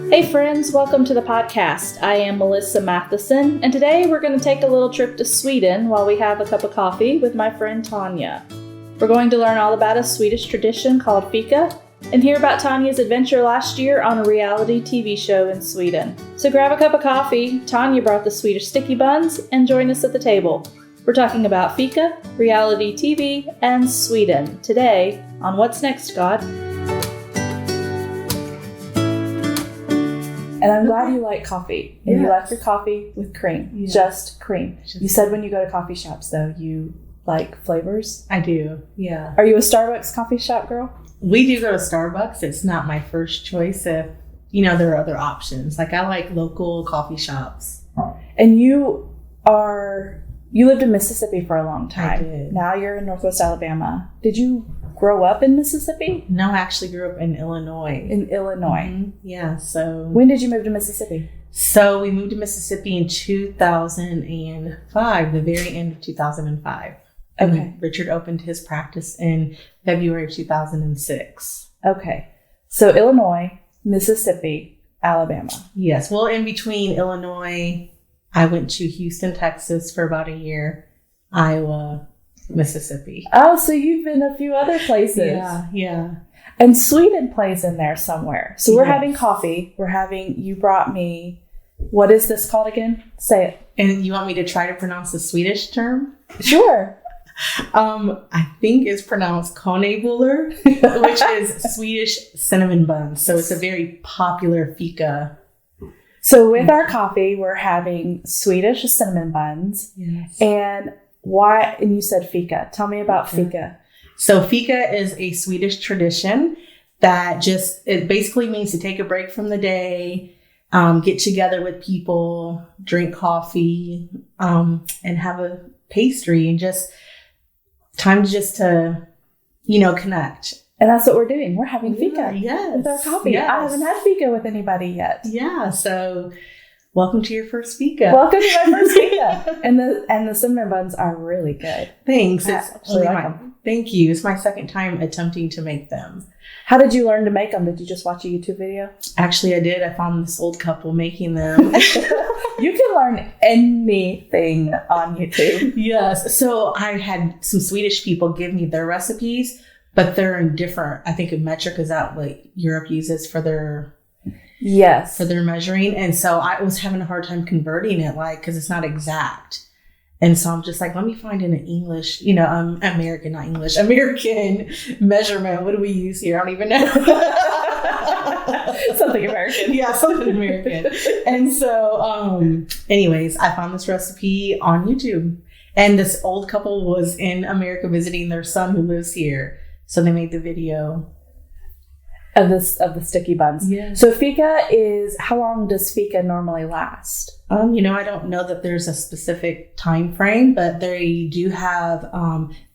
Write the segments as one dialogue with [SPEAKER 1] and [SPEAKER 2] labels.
[SPEAKER 1] Hey friends, welcome to the podcast. I am Melissa Matheson, and today we're going to take a little trip to Sweden while we have a cup of coffee with my friend Tanya. We're going to learn all about a Swedish tradition called Fika, and hear about Tanya's adventure last year on a reality TV show in Sweden. So grab a cup of coffee, Tanya brought the Swedish sticky buns, and join us at the table. We're talking about Fika, reality TV, and Sweden today on What's Next, God? And I'm glad you like coffee. And you like your coffee with cream. Yeah. Just cream. You said when you go to coffee shops, though, you like flavors?
[SPEAKER 2] I do, yeah.
[SPEAKER 1] Are you a Starbucks coffee shop girl?
[SPEAKER 2] We do go to Starbucks. It's not my first choice if, there are other options. Like, I like local coffee shops.
[SPEAKER 1] And you lived in Mississippi for a long time.
[SPEAKER 2] I did.
[SPEAKER 1] Now you're in Northwest Alabama. Did you grow up in Mississippi?
[SPEAKER 2] No, I actually grew up in Illinois.
[SPEAKER 1] In Illinois?
[SPEAKER 2] Mm-hmm. Yeah, so...
[SPEAKER 1] When did you move to Mississippi?
[SPEAKER 2] So we moved to Mississippi in 2005, the very end of 2005.
[SPEAKER 1] Okay.
[SPEAKER 2] And Richard opened his practice in February 2006.
[SPEAKER 1] Okay. So Illinois, Mississippi, Alabama.
[SPEAKER 2] Yes. Well, in between Illinois, I went to Houston, Texas for about a year, Iowa, Mississippi.
[SPEAKER 1] Oh, so you've been a few other places.
[SPEAKER 2] Yeah.
[SPEAKER 1] And Sweden plays in there somewhere. So we're having coffee. You brought me, what is this called again? Say it.
[SPEAKER 2] And you want me to try to pronounce the Swedish term?
[SPEAKER 1] Sure.
[SPEAKER 2] I think it's pronounced kanelbullar, which is Swedish cinnamon buns. So it's a very popular fika.
[SPEAKER 1] So with our coffee, we're having Swedish cinnamon buns.
[SPEAKER 2] Yes.
[SPEAKER 1] And you said fika. Tell me about fika.
[SPEAKER 2] So fika is a Swedish tradition that it basically means to take a break from the day, get together with people, drink coffee, and have a pastry, and just time to connect.
[SPEAKER 1] And that's what we're doing. We're having fika with our coffee.
[SPEAKER 2] Yes.
[SPEAKER 1] I haven't had fika with anybody yet.
[SPEAKER 2] Yeah. So welcome to your first fika.
[SPEAKER 1] Welcome to my first fika. And the cinnamon buns are really good.
[SPEAKER 2] Thanks.
[SPEAKER 1] I actually like them.
[SPEAKER 2] Thank you. It's my second time attempting to make them.
[SPEAKER 1] How did you learn to make them? Did you just watch a YouTube video?
[SPEAKER 2] Actually, I did. I found this old couple making them.
[SPEAKER 1] You can learn anything on YouTube.
[SPEAKER 2] Yes. So I had some Swedish people give me their recipes, but they're in different, I think, in metric is that what Europe uses for their...
[SPEAKER 1] Yes.
[SPEAKER 2] For their measuring. And so I was having a hard time converting it, because it's not exact. And so I'm just like, let me find an English, American measurement. What do we use here? I don't even know.
[SPEAKER 1] Something American.
[SPEAKER 2] Yeah, something American. And so, anyways, I found this recipe on YouTube. And this old couple was in America visiting their son who lives here. So they made the video.
[SPEAKER 1] Of the sticky buns.
[SPEAKER 2] Yeah.
[SPEAKER 1] So fika how long does fika normally last?
[SPEAKER 2] I don't know that there's a specific time frame, but they do have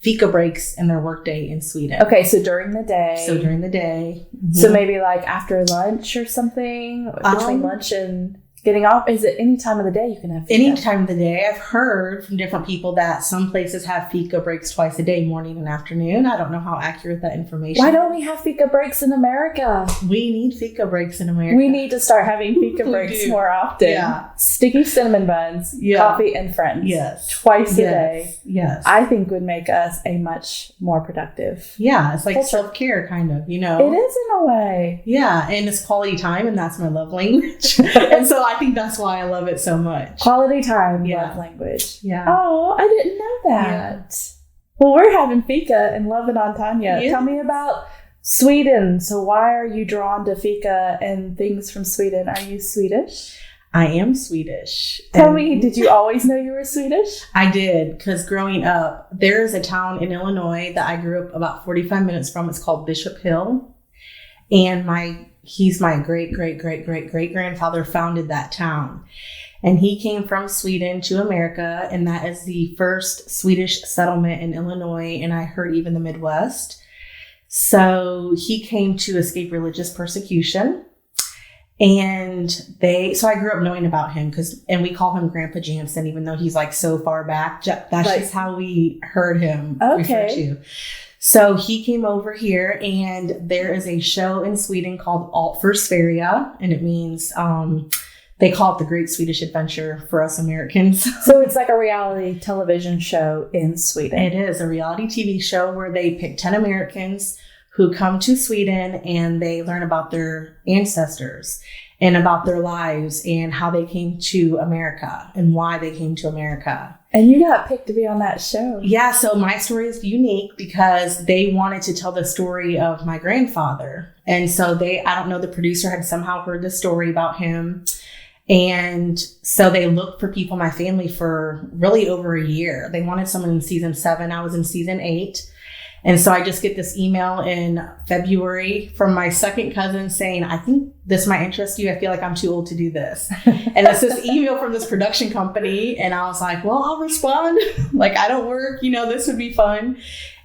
[SPEAKER 2] Pika Breaks in their workday in Sweden.
[SPEAKER 1] Okay, so during the day.
[SPEAKER 2] Mm-hmm.
[SPEAKER 1] So maybe like after lunch or something, between lunch and getting off. Is it any time of the day you can have fika?
[SPEAKER 2] Any time of the day. I've heard from different people that some places have Fika Breaks twice a day, morning and afternoon. I don't know how accurate that information
[SPEAKER 1] Why don't we have Fika Breaks in America?
[SPEAKER 2] We need Fika Breaks in America.
[SPEAKER 1] We need to start having Fika Breaks more often.
[SPEAKER 2] Yeah.
[SPEAKER 1] Sticky cinnamon buns, coffee and friends.
[SPEAKER 2] Yes.
[SPEAKER 1] Twice a day.
[SPEAKER 2] Yes.
[SPEAKER 1] I think would make us a much more productive.
[SPEAKER 2] Yeah. It's like self-care kind of,
[SPEAKER 1] It is in a way.
[SPEAKER 2] Yeah. And it's quality time, and that's my love language. And so I think that's why I love it so much.
[SPEAKER 1] Quality time, love language.
[SPEAKER 2] Yeah.
[SPEAKER 1] Oh, I didn't know that. Yeah. Well, we're having fika and loving on Tanya.
[SPEAKER 2] Yeah.
[SPEAKER 1] Tell me about Sweden. So why are you drawn to fika and things from Sweden? Are you Swedish?
[SPEAKER 2] I am Swedish.
[SPEAKER 1] Tell me, did you always know you were Swedish?
[SPEAKER 2] I did, because growing up, there's a town in Illinois that I grew up about 45 minutes from. It's called Bishop Hill. And he's my great-great-great-great-great-grandfather founded that town. And he came from Sweden to America, and that is the first Swedish settlement in Illinois, and I heard even the Midwest. So he came to escape religious persecution. And so I grew up knowing about him and we call him Grandpa Jansen, even though he's like so far back. That's just how we heard him referred to. So he came over here, and there is a show in Sweden called Alt för Sverige, and it means they call it the Great Swedish Adventure for us Americans.
[SPEAKER 1] So it's like a reality television show in Sweden.
[SPEAKER 2] It is a reality TV show where they pick 10 Americans who come to Sweden, and they learn about their ancestors and about their lives and how they came to America and why they came to America.
[SPEAKER 1] And you got picked to be on that show.
[SPEAKER 2] Yeah, so my story is unique because they wanted to tell the story of my grandfather. And so I don't know, the producer had somehow heard the story about him. And so they looked for people in my family for really over a year. They wanted someone in season 7. I was in season 8. And so I just get this email in February from my second cousin saying, I think this might interest you. I feel like I'm too old to do this. And it's this email from this production company. And I was like, well, I'll respond. Like, I don't work, this would be fun.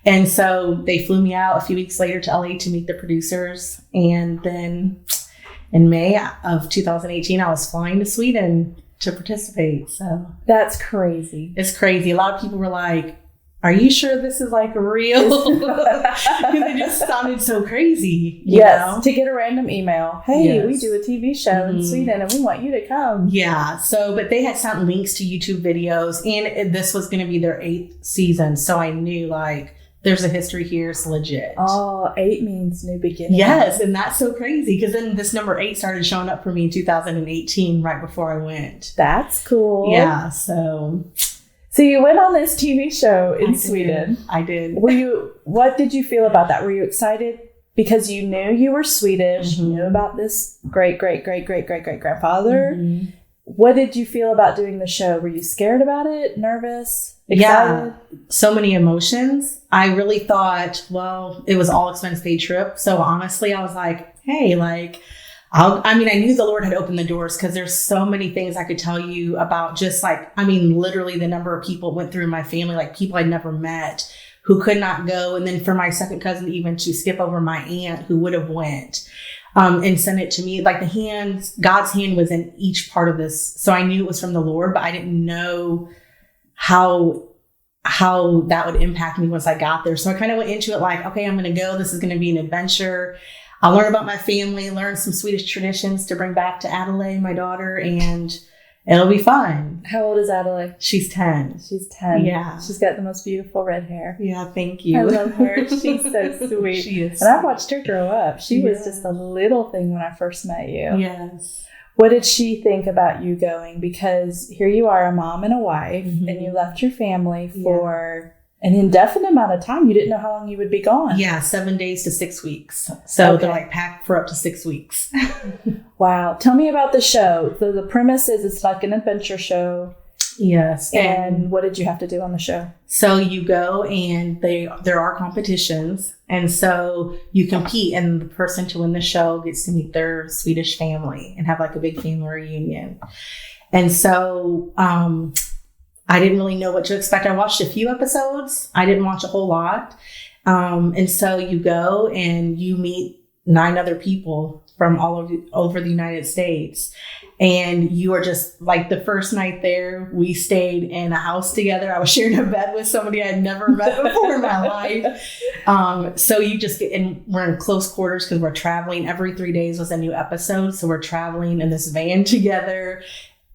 [SPEAKER 2] And so they flew me out a few weeks later to LA to meet the producers. And then in May of 2018, I was flying to Sweden to participate. So
[SPEAKER 1] that's crazy.
[SPEAKER 2] It's crazy. A lot of people were like, are you sure this is like real? Because it just sounded so crazy. You know?
[SPEAKER 1] To get a random email. Hey,
[SPEAKER 2] yes.
[SPEAKER 1] We do a TV show in Sweden and we want you to come.
[SPEAKER 2] Yeah. So, but they had sent links to YouTube videos, and this was going to be their 8th season. So I knew like there's a history here. It's legit.
[SPEAKER 1] Oh, 8 means new beginning.
[SPEAKER 2] Yes. And that's so crazy because then this number 8 started showing up for me in 2018, right before I went.
[SPEAKER 1] That's cool.
[SPEAKER 2] Yeah.
[SPEAKER 1] So you went on this TV show in Sweden.
[SPEAKER 2] I did.
[SPEAKER 1] What did you feel about that? Were you excited because you knew you were Swedish, you knew about this great-great-great-great-great-great-grandfather? Mm-hmm. What did you feel about doing the show? Were you scared about it? Nervous? Excited?
[SPEAKER 2] Yeah, so many emotions. I really thought, well, it was all expense paid trip. So honestly, I was like, hey, like, I knew the Lord had opened the doors because there's so many things I could tell you about just like, literally the number of people went through in my family, like people I'd never met who could not go. And then for my second cousin, even to skip over my aunt who would have went and sent it to me, like God's hand was in each part of this. So I knew it was from the Lord, but I didn't know how that would impact me once I got there. So I kind of went into it like, okay, I'm going to go. This is going to be an adventure. I'll learn about my family, learn some Swedish traditions to bring back to Adelaide, my daughter, and it'll be fun.
[SPEAKER 1] How old is Adelaide?
[SPEAKER 2] She's 10.
[SPEAKER 1] She's 10.
[SPEAKER 2] Yeah.
[SPEAKER 1] She's got the most beautiful red hair.
[SPEAKER 2] Yeah, thank you.
[SPEAKER 1] I love her. She's so sweet.
[SPEAKER 2] She is.
[SPEAKER 1] And I've watched her grow up. She was just a little thing when I first met you.
[SPEAKER 2] Yes.
[SPEAKER 1] What did she think about you going? Because here you are, a mom and a wife, and you left your family for an indefinite amount of time. You didn't know how long you would be gone.
[SPEAKER 2] Yeah, 7 days to 6 weeks. So they're like packed for up to 6 weeks.
[SPEAKER 1] Wow. Tell me about the show. So the premise is it's like an adventure show.
[SPEAKER 2] Yes.
[SPEAKER 1] And what did you have to do on the show?
[SPEAKER 2] So you go and there are competitions. And so you compete, and the person to win the show gets to meet their Swedish family and have like a big family reunion. And so I didn't really know what to expect. I watched a few episodes. I didn't watch a whole lot. And so you go and you meet 9 other people from all over the United States. And you are just like, the first night there, we stayed in a house together. I was sharing a bed with somebody I'd never met before in my life. So you just and we're in close quarters because we're traveling. Every 3 days was a new episode. So we're traveling in this van together,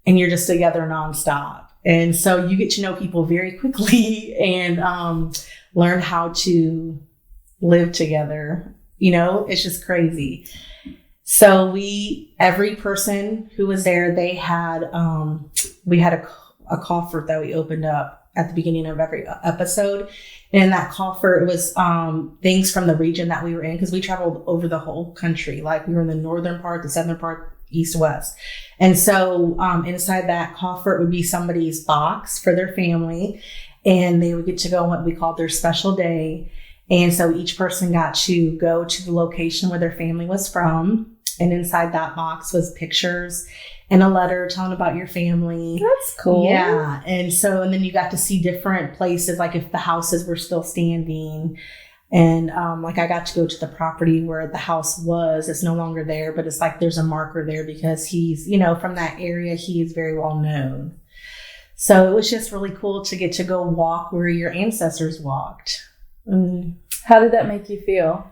[SPEAKER 2] and you're just together nonstop. And so you get to know people very quickly and learn how to live together. It's just crazy. So every person who was there, they had, we had a coffer that we opened up at the beginning of every episode. And in that coffer, it was things from the region that we were in, because we traveled over the whole country. Like we were in the northern part, the southern part, east, west. And so inside that coffer, it would be somebody's box for their family. And they would get to go on what we called their special day. And so each person got to go to the location where their family was from. And inside that box was pictures and a letter telling about your family.
[SPEAKER 1] That's cool.
[SPEAKER 2] Yeah. And then you got to see different places, like if the houses were still standing. And like I got to go to the property where the house was. It's no longer there, but it's like there's a marker there because he's, from that area, he is very well known. So it was just really cool to get to go walk where your ancestors walked.
[SPEAKER 1] How did that make you feel?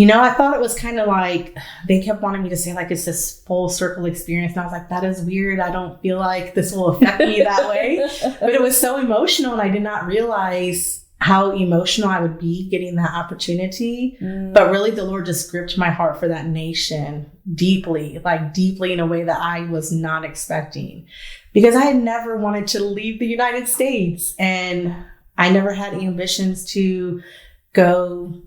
[SPEAKER 2] I thought it was kind of like they kept wanting me to say like it's this full circle experience. And I was like, that is weird. I don't feel like this will affect me that way. But it was so emotional, and I did not realize how emotional I would be getting that opportunity. But really, the Lord just gripped my heart for that nation deeply in a way that I was not expecting, because I had never wanted to leave the United States, and I never had ambitions to go,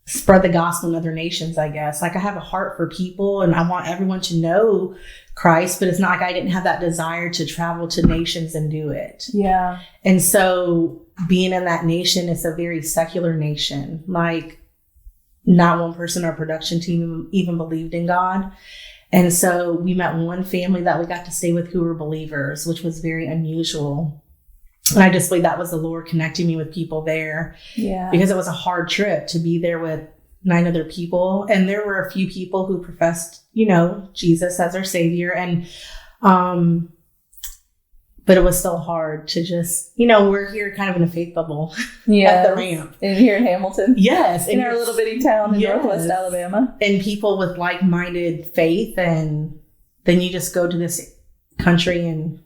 [SPEAKER 2] spread the gospel in other nations, I guess. Like, I have a heart for people and I want everyone to know Christ, but it's not like I didn't have that desire to travel to nations and do it.
[SPEAKER 1] Yeah.
[SPEAKER 2] And so being in that nation, it's a very secular nation. Like, not one person or production team even believed in God. And so we met one family that we got to stay with who were believers, which was very unusual. And I just believe that was the Lord connecting me with people there.
[SPEAKER 1] Yeah.
[SPEAKER 2] Because it was a hard trip to be there with 9 other people. And there were a few people who professed, Jesus as their savior. And, but it was still hard to just, we're here kind of in a faith bubble at the ramp.
[SPEAKER 1] And here in Hamilton.
[SPEAKER 2] Yes.
[SPEAKER 1] In our little bitty town in Northwest Alabama.
[SPEAKER 2] And people with like-minded faith. And then you just go to this country and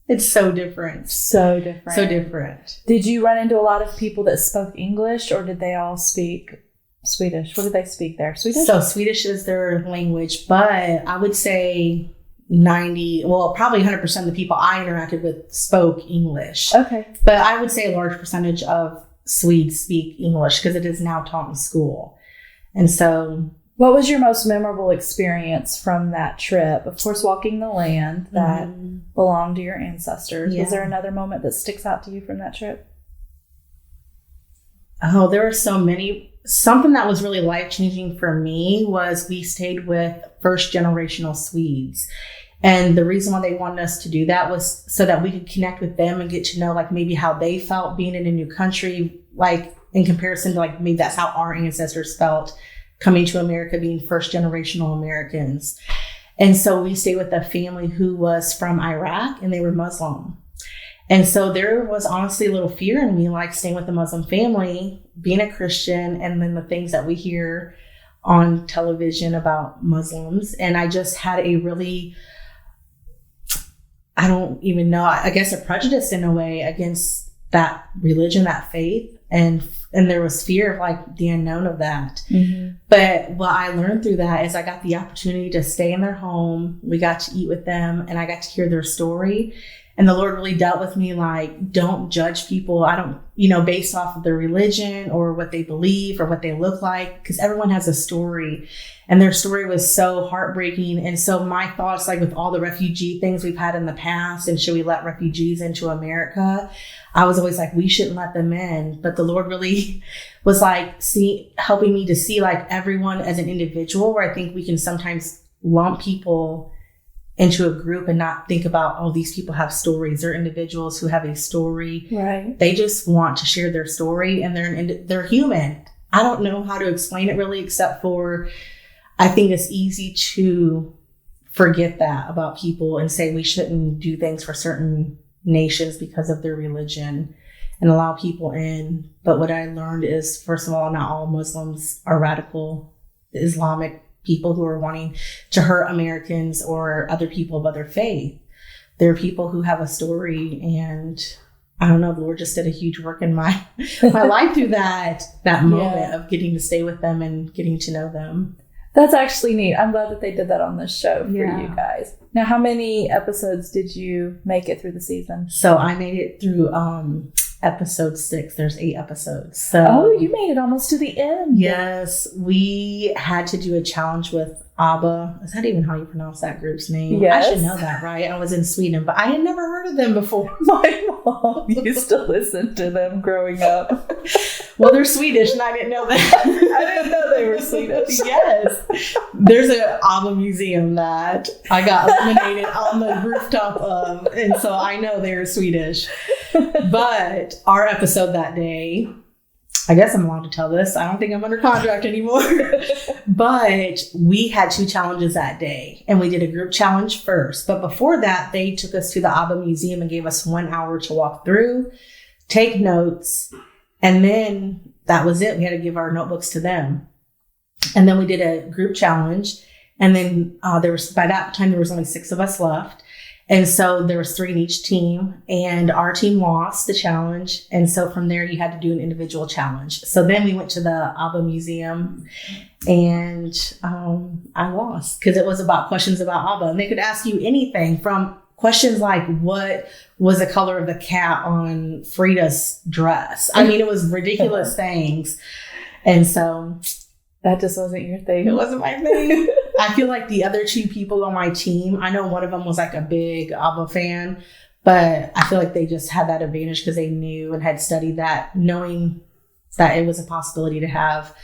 [SPEAKER 2] it's so different.
[SPEAKER 1] So different.
[SPEAKER 2] So different.
[SPEAKER 1] Did you run into a lot of people that spoke English, or did they all speak Swedish? What did they speak there? Swedish?
[SPEAKER 2] So Swedish is their language, but I would say probably 100% of the people I interacted with spoke English.
[SPEAKER 1] Okay.
[SPEAKER 2] But I would say a large percentage of Swedes speak English because it is now taught in school. And so...
[SPEAKER 1] What was your most memorable experience from that trip? Of course, walking the land that belonged to your ancestors. Yeah. Was there another moment that sticks out to you from that trip?
[SPEAKER 2] Oh, there were so many. Something that was really life-changing for me was we stayed with first-generational Swedes. And the reason why they wanted us to do that was so that we could connect with them and get to know like maybe how they felt being in a new country, like in comparison to like maybe that's how our ancestors felt coming to America, being first-generational Americans. And so we stayed with a family who was from Iraq, and they were Muslim. And so there was honestly a little fear in me, like staying with a Muslim family, being a Christian, and then the things that we hear on television about Muslims. And I just had a really, I don't even know, I guess a prejudice in a way against that religion, that faith. And there was fear of like the unknown of that. Mm-hmm. But what I learned through that is I got the opportunity to stay in their home. We got to eat with them, and I got to hear their story. And the Lord really dealt with me like, don't judge people. I don't, based off of their religion or what they believe or what they look like, because everyone has a story. And their story was so heartbreaking. And so my thoughts, like with all the refugee things we've had in the past, and should we let refugees into America? I was always like, we shouldn't let them in. But the Lord really was like, helping me to see like everyone as an individual, where I think we can sometimes lump people into a group and not think about, oh, these people have stories. They're individuals who have a story.
[SPEAKER 1] Right.
[SPEAKER 2] They just want to share their story, and they're human. I don't know how to explain it really, except for I think it's easy to forget that about people and say we shouldn't do things for certain nations because of their religion and allow people in. But what I learned is, first of all, not all Muslims are radical Islamic people who are wanting to hurt Americans or other people of other faith. There are people who have a story, and I don't know, the Lord just did a huge work in my life through that moment of getting to stay with them and getting to know them.
[SPEAKER 1] That's actually neat. I'm glad that they did that on this show for you guys. Now, how many episodes did you make it through the season?
[SPEAKER 2] So I made it through episode 6. There's 8 episodes. So
[SPEAKER 1] you made it almost to the end.
[SPEAKER 2] Yes. We had to do a challenge with ABBA. Is that even how you pronounce that group's name?
[SPEAKER 1] Yes.
[SPEAKER 2] I should know that, right? I was in Sweden, but I had never heard of them before.
[SPEAKER 1] My mom used to listen to them growing up.
[SPEAKER 2] Well, they're Swedish, and I didn't know that.
[SPEAKER 1] I didn't know they were Swedish.
[SPEAKER 2] Yes. There's an ABBA museum that I got illuminated on the rooftop of, and so I know they're Swedish. But our episode that day, I guess I'm allowed to tell this. I don't think I'm under contract anymore. But we had 2 challenges that day, and we did a group challenge first. But before that, they took us to the ABBA museum and gave us 1 hour to walk through, take notes, and then that was it. We had to give our notebooks to them. And then we did a group challenge. And then by that time, there was only 6 of us left. And so there was 3 in each team, and our team lost the challenge. And so from there, you had to do an individual challenge. So then we went to the ABBA Museum, and I lost because it was about questions about ABBA. And they could ask you anything from questions like, what was the color of the cat on Frida's dress? I mean, it was ridiculous things. And so
[SPEAKER 1] that just wasn't your thing.
[SPEAKER 2] It wasn't my thing. I feel like the other 2 people on my team, I know one of them was like a big ABBA fan, but I feel like they just had that advantage because they knew and had studied that, knowing that it was a possibility to have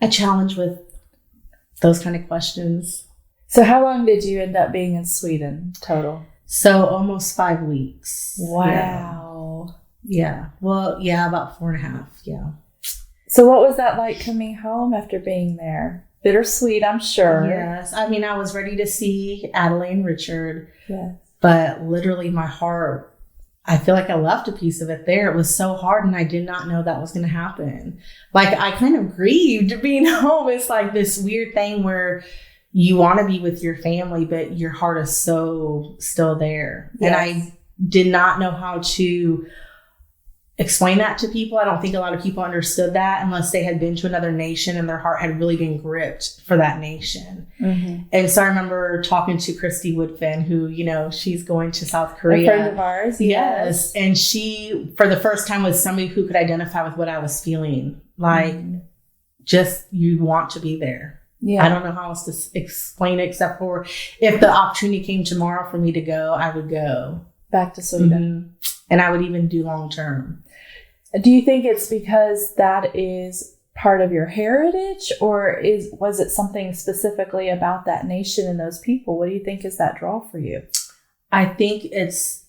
[SPEAKER 2] a challenge with those kind of questions.
[SPEAKER 1] So how long did you end up being in Sweden total?
[SPEAKER 2] So almost 5 weeks.
[SPEAKER 1] Wow.
[SPEAKER 2] Yeah. Well, yeah, about 4.5. Yeah.
[SPEAKER 1] So what was that like coming home after being there? Bittersweet, I'm sure.
[SPEAKER 2] Yes. I mean, I was ready to see Adelaide and Richard.
[SPEAKER 1] Yes.
[SPEAKER 2] But literally my heart, I feel like I left a piece of it there. It was so hard, and I did not know that was going to happen. Like, I kind of grieved being home. It's like this weird thing where you want to be with your family, but your heart is so still there. Yes. And I did not know how to explain that to people. I don't think a lot of people understood that unless they had been to another nation and their heart had really been gripped for that nation. Mm-hmm. And so I remember talking to Christy Woodfin, who, she's going to South Korea.
[SPEAKER 1] A friend of ours.
[SPEAKER 2] Yes. And she, for the first time, was somebody who could identify with what I was feeling. Like, just, you want to be there. Yeah. I don't know how else to explain it, except for if the opportunity came tomorrow for me to go, I would go.
[SPEAKER 1] Back to Sweden.
[SPEAKER 2] Mm-hmm. And I would even do long term.
[SPEAKER 1] Do you think it's because that is part of your heritage, or was it something specifically about that nation and those people? What do you think is that draw for you?
[SPEAKER 2] I think it's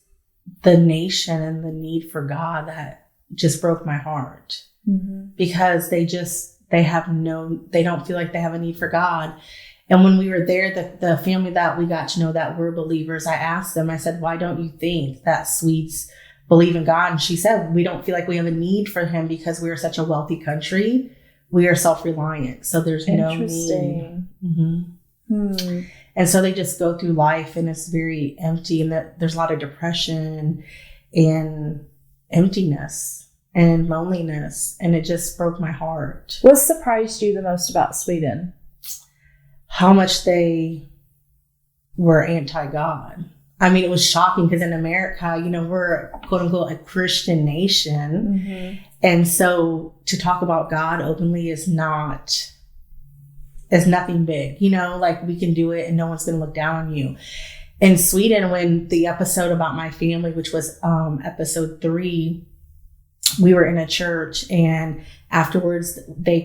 [SPEAKER 2] the nation and the need for God that just broke my heart. Mm-hmm. Because they don't feel like they have a need for God. And when we were there, the family that we got to know that were believers, I asked them, I said, why don't you think that Swedes believe in God? And she said, we don't feel like we have a need for him because we are such a wealthy country. We are self-reliant. So there's no need. Mm-hmm. And so they just go through life, and it's very empty, and that there's a lot of depression and emptiness and loneliness. And it just broke my heart.
[SPEAKER 1] What surprised you the most about Sweden?
[SPEAKER 2] How much they were anti-God. I mean, it was shocking because in America, we're quote unquote a Christian nation. Mm-hmm. And so to talk about God openly is nothing big, like we can do it and no one's going to look down on you. In Sweden, when the episode about my family, which was episode 3, we were in a church, and afterwards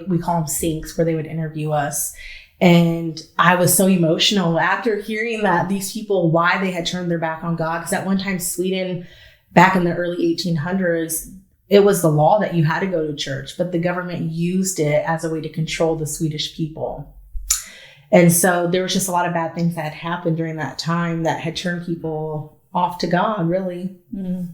[SPEAKER 2] we call them sinks, where they would interview us. And I was so emotional after hearing that these people, why they had turned their back on God. Because at one time, Sweden, back in the early 1800s, it was the law that you had to go to church, but the government used it as a way to control the Swedish people. And so there was just a lot of bad things that had happened during that time that had turned people off to God, really. Mm-hmm.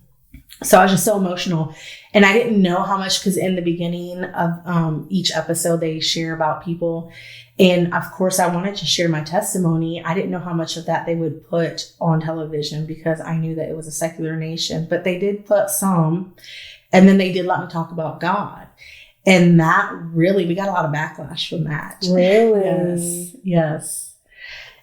[SPEAKER 2] So I was just so emotional. And I didn't know how much, because in the beginning of each episode, they share about people. And of course, I wanted to share my testimony. I didn't know how much of that they would put on television because I knew that it was a secular nation. But they did put some. And then they did let me talk about God. And that really, we got a lot of backlash from that.
[SPEAKER 1] Really?
[SPEAKER 2] Yes.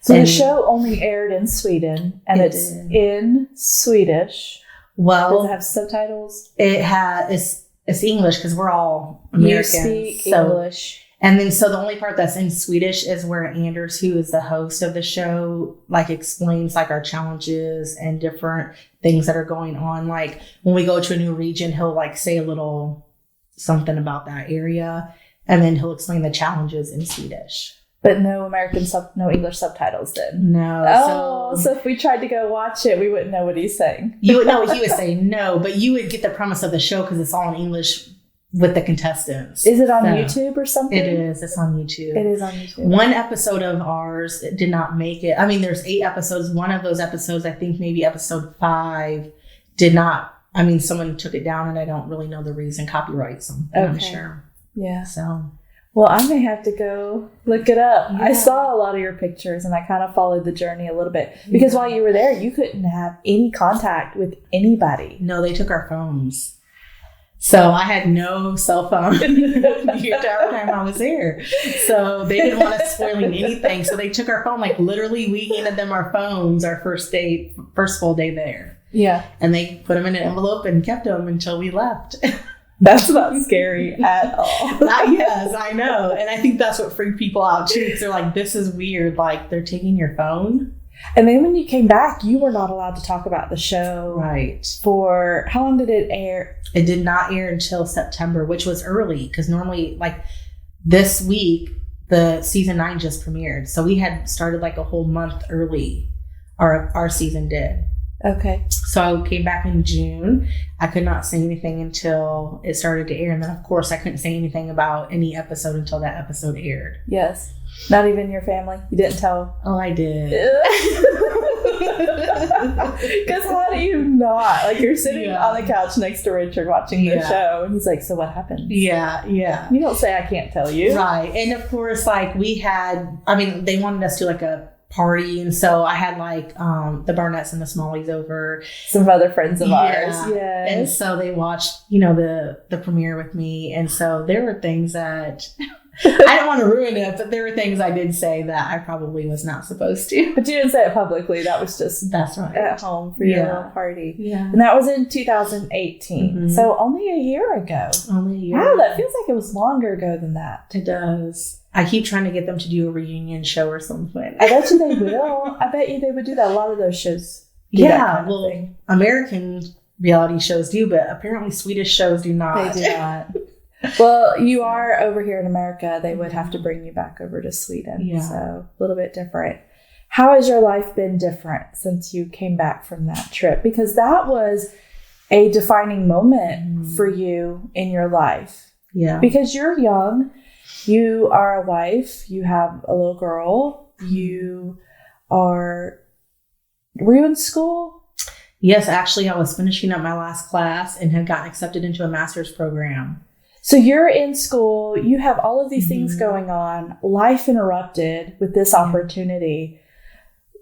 [SPEAKER 1] So the show only aired in Sweden, and it's in Swedish.
[SPEAKER 2] Well,
[SPEAKER 1] does it have subtitles?
[SPEAKER 2] It's English because we're all Americans.
[SPEAKER 1] You speak English.
[SPEAKER 2] And then, so the only part that's in Swedish is where Anders, who is the host of the show, explains our challenges and different things that are going on. Like when we go to a new region, he'll say a little something about that area, and then he'll explain the challenges in Swedish.
[SPEAKER 1] But no no English subtitles then?
[SPEAKER 2] No.
[SPEAKER 1] Oh, so if we tried to go watch it, we wouldn't know what he's saying.
[SPEAKER 2] You would know what he was saying, no, but you would get the premise of the show because it's all in English with the contestants.
[SPEAKER 1] Is it on YouTube or something?
[SPEAKER 2] It is. It's on YouTube.
[SPEAKER 1] It is on YouTube.
[SPEAKER 2] One episode of ours did not make it. I mean, there's 8 episodes. One of those episodes, I think maybe episode 5, did not. I mean, someone took it down, and I don't really know the reason. Copyright something. I'm sure.
[SPEAKER 1] Yeah.
[SPEAKER 2] So,
[SPEAKER 1] well, I may have to go look it up.
[SPEAKER 2] Yeah.
[SPEAKER 1] I saw a lot of your pictures and I kind of followed the journey a little bit because while you were there, you couldn't have any contact with anybody.
[SPEAKER 2] no, they took our phones. So I had no cell phone the entire time I was there. So they didn't want us spoiling anything. So they took our phone, like literally we handed them our phones our first full day there.
[SPEAKER 1] Yeah.
[SPEAKER 2] And they put them in an envelope and kept them until we left.
[SPEAKER 1] That's not scary at all.
[SPEAKER 2] Yes, I know. And I think that's what freaked people out too. Because they're like, this is weird. Like they're taking your phone.
[SPEAKER 1] And then when you came back, you were not allowed to talk about the show.
[SPEAKER 2] Right.
[SPEAKER 1] For how long did it air?
[SPEAKER 2] It did not air until September, which was early because normally, like this week, the season 9 just premiered. So we had started like a whole month early. Our season did.
[SPEAKER 1] Okay.
[SPEAKER 2] So I came back in June. I could not say anything until it started to air. And then, of course, I couldn't say anything about any episode until that episode aired.
[SPEAKER 1] Yes. Not even your family? You didn't tell?
[SPEAKER 2] Oh, I did.
[SPEAKER 1] Because how do you not? Like, you're sitting on the couch next to Richard watching the show, and he's like, so what happened?
[SPEAKER 2] Yeah.
[SPEAKER 1] You don't say I can't tell you.
[SPEAKER 2] Right. And, of course, like, they wanted us to, like, a party, and so I had, like, the Barnetts and the Smalleys over.
[SPEAKER 1] Some other friends of ours. Yes.
[SPEAKER 2] And so they watched, the premiere with me, and so there were things that... I don't want to ruin it, but there were things I did say that I probably was not supposed to.
[SPEAKER 1] But you didn't say it publicly. That was just
[SPEAKER 2] that's right
[SPEAKER 1] at home for your little party.
[SPEAKER 2] Yeah.
[SPEAKER 1] And that was in 2018. Mm-hmm. So only a year ago.
[SPEAKER 2] Only a year.
[SPEAKER 1] Wow, that feels like it was longer ago than that.
[SPEAKER 2] It does. I keep trying to get them to do a reunion show or something.
[SPEAKER 1] I bet you they will. I bet you they would do that. A lot of those shows do
[SPEAKER 2] that
[SPEAKER 1] kind of thing.
[SPEAKER 2] American reality shows do, but apparently Swedish shows do not.
[SPEAKER 1] They do not. Well, you are over here in America. They would have to bring you back over to Sweden.
[SPEAKER 2] Yeah.
[SPEAKER 1] So a little bit different. How has your life been different since you came back from that trip? Because that was a defining moment for you in your life.
[SPEAKER 2] Yeah.
[SPEAKER 1] Because you're young. You are a wife. You have a little girl. Were you in school?
[SPEAKER 2] Yes, actually, I was finishing up my last class and had gotten accepted into a master's program.
[SPEAKER 1] So you're in school, you have all of these things going on, life interrupted with this opportunity.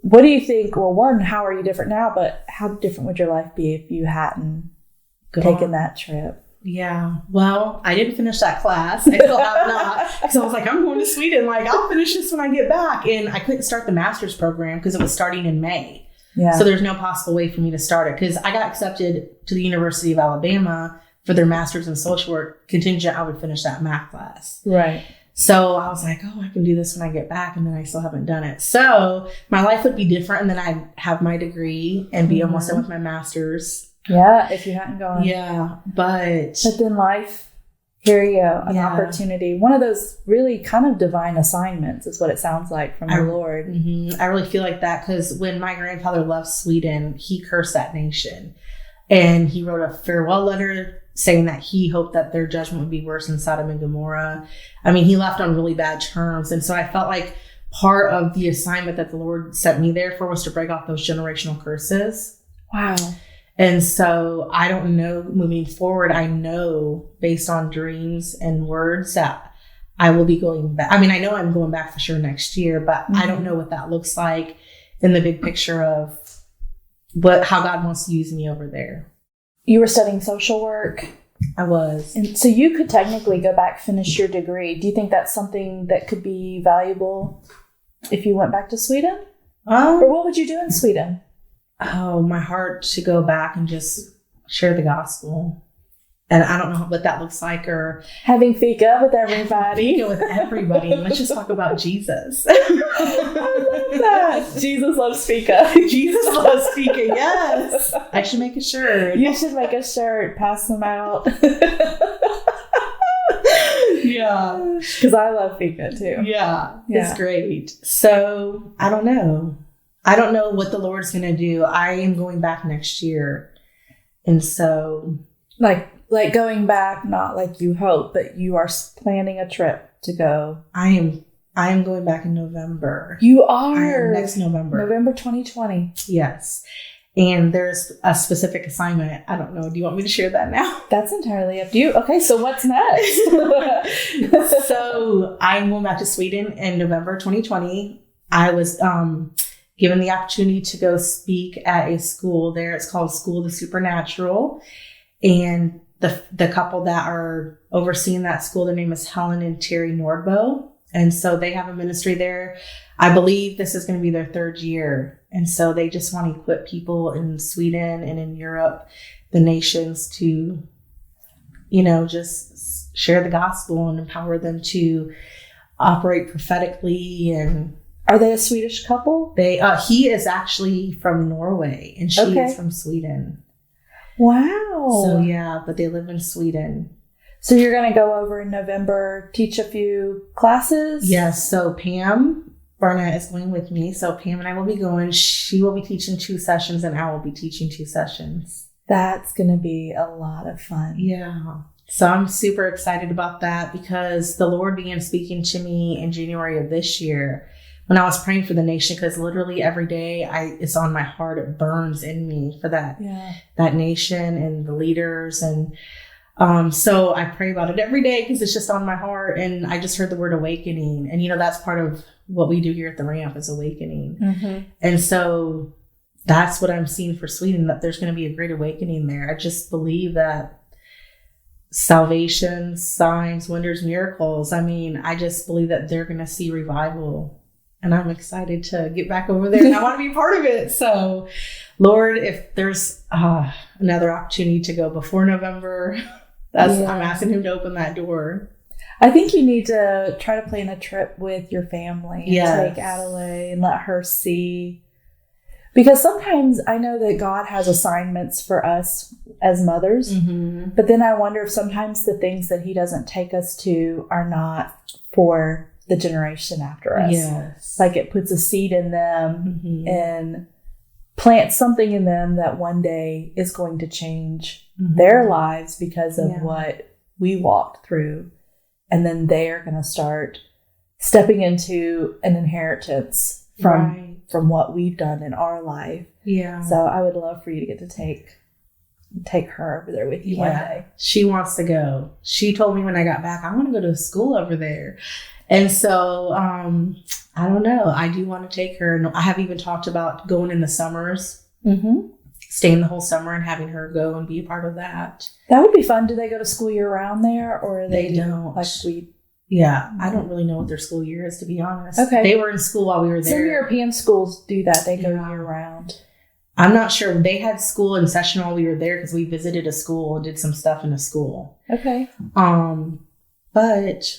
[SPEAKER 1] What do you think? Well, one, how are you different now? But how different would your life be if you hadn't taken that trip?
[SPEAKER 2] Yeah. Well, I didn't finish that class. I still have not. Because I was like, I'm going to Sweden. Like, I'll finish this when I get back. And I couldn't start the master's program because it was starting in May.
[SPEAKER 1] Yeah.
[SPEAKER 2] So there's no possible way for me to start it. Because I got accepted to the University of Alabama for their master's in social work contingent. I would finish that math class.
[SPEAKER 1] Right.
[SPEAKER 2] So I was like, I can do this when I get back. And then I still haven't done it. So my life would be different. And then I'd have my degree and be almost done with my master's.
[SPEAKER 1] Yeah, if you hadn't gone.
[SPEAKER 2] Yeah, but
[SPEAKER 1] then life, here you go, an opportunity. One of those really kind of divine assignments is what it sounds like from the Lord.
[SPEAKER 2] Mm-hmm. I really feel like that because when my grandfather left Sweden, he cursed that nation. And he wrote a farewell letter saying that he hoped that their judgment would be worse than Sodom and Gomorrah. I mean, he left on really bad terms. And so I felt like part of the assignment that the Lord sent me there for was to break off those generational curses.
[SPEAKER 1] Wow.
[SPEAKER 2] And so I don't know, moving forward, I know based on dreams and words that I will be going back. I mean, I know I'm going back for sure next year, but I don't know what that looks like in the big picture of how God wants to use me over there.
[SPEAKER 1] You were studying social work?
[SPEAKER 2] I was.
[SPEAKER 1] And so you could technically go back, finish your degree. Do you think that's something that could be valuable if you went back to Sweden? Or what would you do in Sweden?
[SPEAKER 2] Oh, my heart to go back and just share the gospel. And I don't know what that looks like, or
[SPEAKER 1] having Fika with everybody.
[SPEAKER 2] Fika with everybody. And let's just talk about Jesus.
[SPEAKER 1] I love that. Jesus loves Fika.
[SPEAKER 2] Jesus loves Fika. Yes. I should make a shirt.
[SPEAKER 1] You should make a shirt. Pass them out.
[SPEAKER 2] Yeah.
[SPEAKER 1] Because I love Fika too.
[SPEAKER 2] Yeah. It's great. So I don't know. I don't know what the Lord's going to do. I am going back next year. And so like going back, not like you hope, but you are planning a trip to go. I am going back in November.
[SPEAKER 1] You are?
[SPEAKER 2] Next November.
[SPEAKER 1] November 2020.
[SPEAKER 2] Yes. And there's a specific assignment. I don't know. Do you want me to share that now?
[SPEAKER 1] That's entirely up to you. Okay, so what's next?
[SPEAKER 2] So I'm going back to Sweden in November 2020. I was given the opportunity to go speak at a school there. It's called School of the Supernatural. And the couple that are overseeing that school, their name is Helen and Terry Nordbo. And so they have a ministry there. I believe this is going to be their 3rd year. And so they just want to equip people in Sweden and in Europe, the nations, to, just share the gospel and empower them to operate prophetically. And
[SPEAKER 1] are they a Swedish couple?
[SPEAKER 2] He is actually from Norway and she is from Sweden.
[SPEAKER 1] Wow.
[SPEAKER 2] So yeah, but they live in Sweden.
[SPEAKER 1] So you're going to go over in November, teach a few classes?
[SPEAKER 2] Yes. So Pam Barnett is going with me. So Pam and I will be going. She will be teaching 2 sessions and I will be teaching 2 sessions.
[SPEAKER 1] That's going to be a lot of fun.
[SPEAKER 2] Yeah. So I'm super excited about that because the Lord began speaking to me in January of this year when I was praying for the nation, because literally every day it's on my heart. It burns in me for that nation and the leaders. And so I pray about it every day because it's just on my heart. And I just heard the word awakening. And, that's part of what we do here at the Ramp is awakening. Mm-hmm. And so that's what I'm seeing for Sweden, that there's going to be a great awakening there. I just believe that salvation, signs, wonders, miracles. I just believe that they're going to see revival. And I'm excited to get back over there. And I want to be part of it. So, Lord, if there's another opportunity to go before November, I'm asking him to open that door.
[SPEAKER 1] I think you need to try to plan a trip with your family and take Adelaide and let her see. Because sometimes I know that God has assignments for us as mothers, but then I wonder if sometimes the things that he doesn't take us to are not for the generation after us.
[SPEAKER 2] Yes.
[SPEAKER 1] Like it puts a seed in them and plants something in them that one day is going to change their lives because of what we walked through. And then they're going to start stepping into an inheritance from what we've done in our life. Yeah. So I would love for you to get to take her over there with you one day.
[SPEAKER 2] She wants to go. She told me when I got back, I want to go to school over there. And so, I don't know. I do want to take her. And I have even talked about going in the summers, staying the whole summer and having her go and be a part of that.
[SPEAKER 1] That would be fun. Do they go to school year round there or
[SPEAKER 2] they don't?
[SPEAKER 1] Like we...
[SPEAKER 2] Yeah, I don't really know what their school year is, to be honest.
[SPEAKER 1] Okay.
[SPEAKER 2] They were in school while we were there.
[SPEAKER 1] Some European schools do that. They go year round.
[SPEAKER 2] I'm not sure. They had school in session while we were there because we visited a school and did some stuff in a school.
[SPEAKER 1] Okay.
[SPEAKER 2] But
[SPEAKER 1] that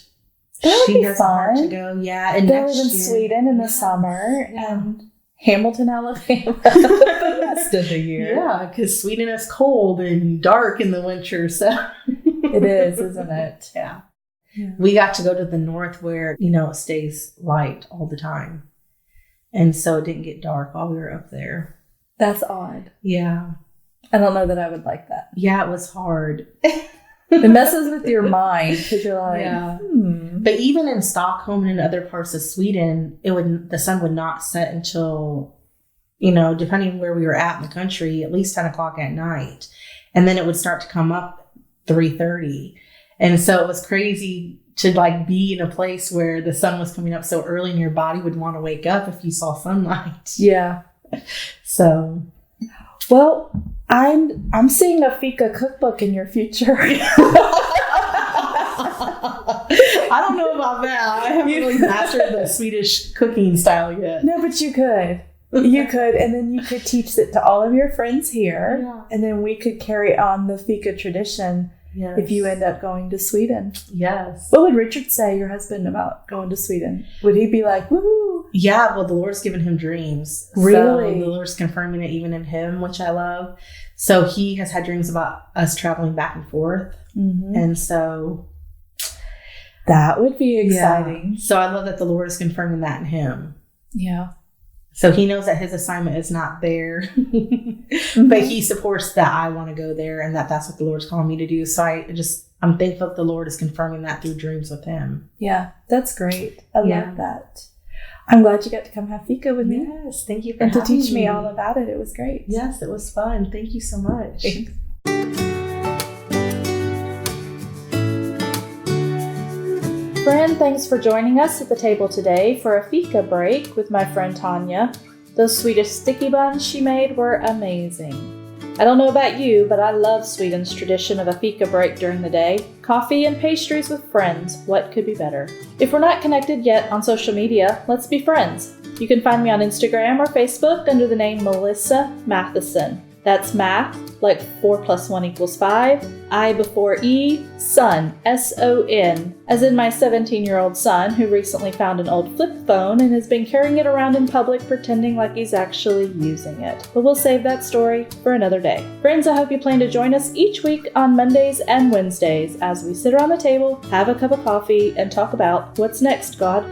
[SPEAKER 1] would
[SPEAKER 2] she
[SPEAKER 1] be
[SPEAKER 2] has
[SPEAKER 1] fun.
[SPEAKER 2] a heart to go. Yeah. And
[SPEAKER 1] they live in Sweden in the summer and Hamilton, Alabama the rest of the year.
[SPEAKER 2] Yeah, because Sweden is cold and dark in the winter. So
[SPEAKER 1] it is, isn't it?
[SPEAKER 2] Yeah. We got to go to the north where, it stays light all the time. And so it didn't get dark while we were up there.
[SPEAKER 1] That's odd.
[SPEAKER 2] Yeah.
[SPEAKER 1] I don't know that I would like that.
[SPEAKER 2] Yeah, it was hard.
[SPEAKER 1] It messes with your mind because you're like,
[SPEAKER 2] But even in Stockholm and in other parts of Sweden, the sun would not set until, depending on where we were at in the country, at least 10 o'clock at night. And then it would start to come up 3:30. And so it was crazy to be in a place where the sun was coming up so early and your body would want to wake up if you saw sunlight.
[SPEAKER 1] Yeah.
[SPEAKER 2] So,
[SPEAKER 1] well, I'm seeing a Fika cookbook in your future.
[SPEAKER 2] I don't know about that. I haven't really mastered the Swedish cooking style yet.
[SPEAKER 1] No, but you could. You could, and then you could teach it to all of your friends here, and then we could carry on the Fika tradition. Yes. If you end up going to Sweden.
[SPEAKER 2] Yes.
[SPEAKER 1] What would Richard say, your husband, about going to Sweden? Would he be like, woohoo?
[SPEAKER 2] Yeah, well, the Lord's given him dreams.
[SPEAKER 1] Really?
[SPEAKER 2] So the Lord's confirming it even in him, which I love. So he has had dreams about us traveling back and forth. And so...
[SPEAKER 1] that would be exciting.
[SPEAKER 2] Yeah. So I love that the Lord is confirming that in him.
[SPEAKER 1] Yeah.
[SPEAKER 2] So he knows that his assignment is not there, but he supports that I want to go there and that's what the Lord's calling me to do. So I'm thankful that the Lord is confirming that through dreams with him.
[SPEAKER 1] Yeah, that's great. I love that. I'm glad you got to come have Fika with me.
[SPEAKER 2] Yes, thank you for
[SPEAKER 1] and to
[SPEAKER 2] having
[SPEAKER 1] teach me all about it. It was great.
[SPEAKER 2] Yes, it was fun. Thank you so much.
[SPEAKER 1] Friend, thanks for joining us at the table today for a Fika break with my friend Tanya. Those Swedish sticky buns she made were amazing. I don't know about you, but I love Sweden's tradition of a Fika break during the day. Coffee and pastries with friends. What could be better? If we're not connected yet on social media, let's be friends. You can find me on Instagram or Facebook under the name Melissa Matheson. That's math, like 4 + 1 = 5, I before E, son, S-O-N, as in my 17-year-old son who recently found an old flip phone and has been carrying it around in public pretending like he's actually using it. But we'll save that story for another day. Friends, I hope you plan to join us each week on Mondays and Wednesdays as we sit around the table, have a cup of coffee, and talk about what's next, God.